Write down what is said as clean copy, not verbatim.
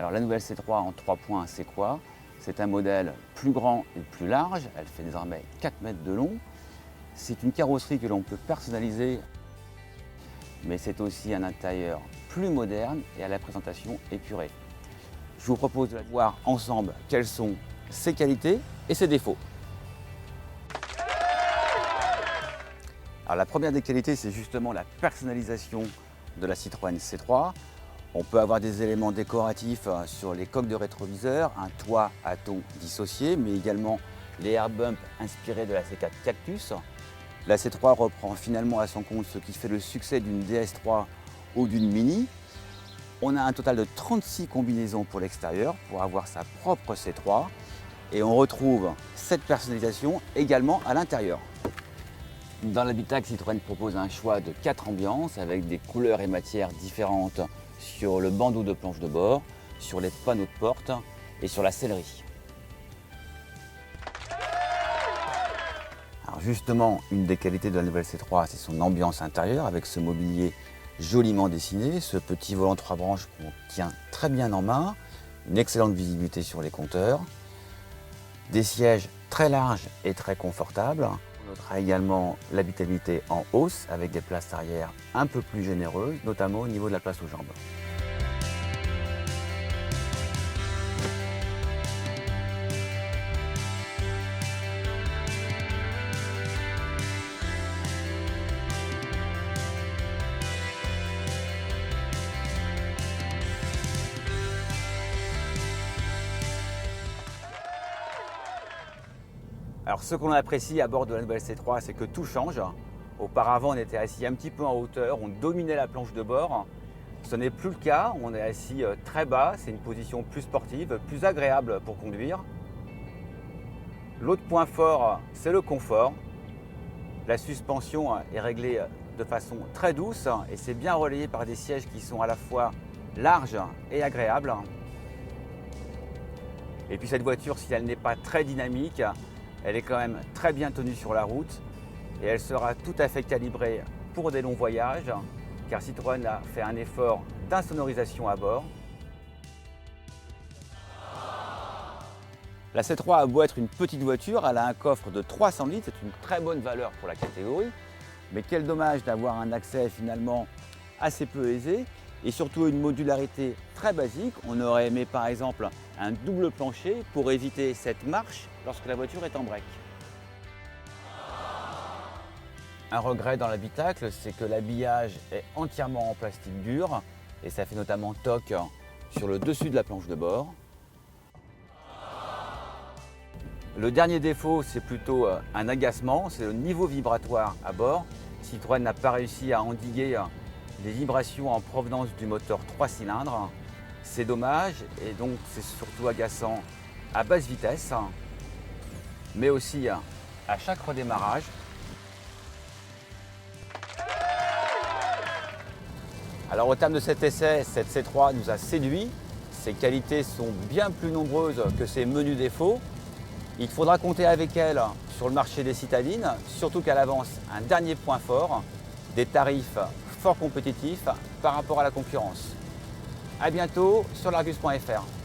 Alors la nouvelle C3 en 3 points, c'est quoi? C'est un modèle plus grand et plus large, elle fait désormais 4 mètres de long. C'est une carrosserie que l'on peut personnaliser, mais c'est aussi un intérieur plus moderne et à la présentation épurée. Je vous propose de voir ensemble quelles sont ses qualités et ses défauts. Alors la première des qualités, c'est justement la personnalisation de la Citroën C3. On peut avoir des éléments décoratifs sur les coques de rétroviseur, un toit à tons dissocié, mais également les air bumps inspirés de la C4 Cactus. La C3 reprend finalement à son compte ce qui fait le succès d'une DS3 ou d'une Mini. On a un total de 36 combinaisons pour l'extérieur pour avoir sa propre C3 et on retrouve cette personnalisation également à l'intérieur. Dans l'habitacle, Citroën propose un choix de 4 ambiances avec des couleurs et matières différentes sur le bandeau de planche de bord, sur les panneaux de porte et sur la sellerie. Alors justement, une des qualités de la nouvelle C3, c'est son ambiance intérieure avec ce mobilier joliment dessiné, ce petit volant 3 branches qu'on tient très bien en main, une excellente visibilité sur les compteurs, des sièges très larges et très confortables. On notera également l'habitabilité en hausse avec des places arrière un peu plus généreuses, notamment au niveau de la place aux jambes. Alors ce qu'on apprécie à bord de la nouvelle C3, c'est que tout change. Auparavant, on était assis un petit peu en hauteur, on dominait la planche de bord. Ce n'est plus le cas, on est assis très bas, c'est une position plus sportive, plus agréable pour conduire. L'autre point fort, c'est le confort. La suspension est réglée de façon très douce et c'est bien relayé par des sièges qui sont à la fois larges et agréables. Et puis cette voiture, si elle n'est pas très dynamique, elle est quand même très bien tenue sur la route et elle sera tout à fait calibrée pour des longs voyages car Citroën a fait un effort d'insonorisation à bord. La C3 a beau être une petite voiture, elle a un coffre de 300 litres, c'est une très bonne valeur pour la catégorie, mais quel dommage d'avoir un accès finalement assez peu aisé et surtout une modularité très basique. On aurait aimé par exemple un double plancher pour éviter cette marche lorsque la voiture est en break. Un regret dans l'habitacle, c'est que l'habillage est entièrement en plastique dur et ça fait notamment toc sur le dessus de la planche de bord. Le dernier défaut, c'est plutôt un agacement, c'est le niveau vibratoire à bord. Citroën n'a pas réussi à endiguer les vibrations en provenance du moteur 3 cylindres. C'est dommage et donc c'est surtout agaçant à basse vitesse, mais aussi à chaque redémarrage. Alors au terme de cet essai, cette C3 nous a séduit. Ses qualités sont bien plus nombreuses que ses menus défauts. Il faudra compter avec elle sur le marché des citadines, surtout qu'elle avance un dernier point fort, des tarifs fort compétitifs par rapport à la concurrence. A bientôt sur l'Argus.fr.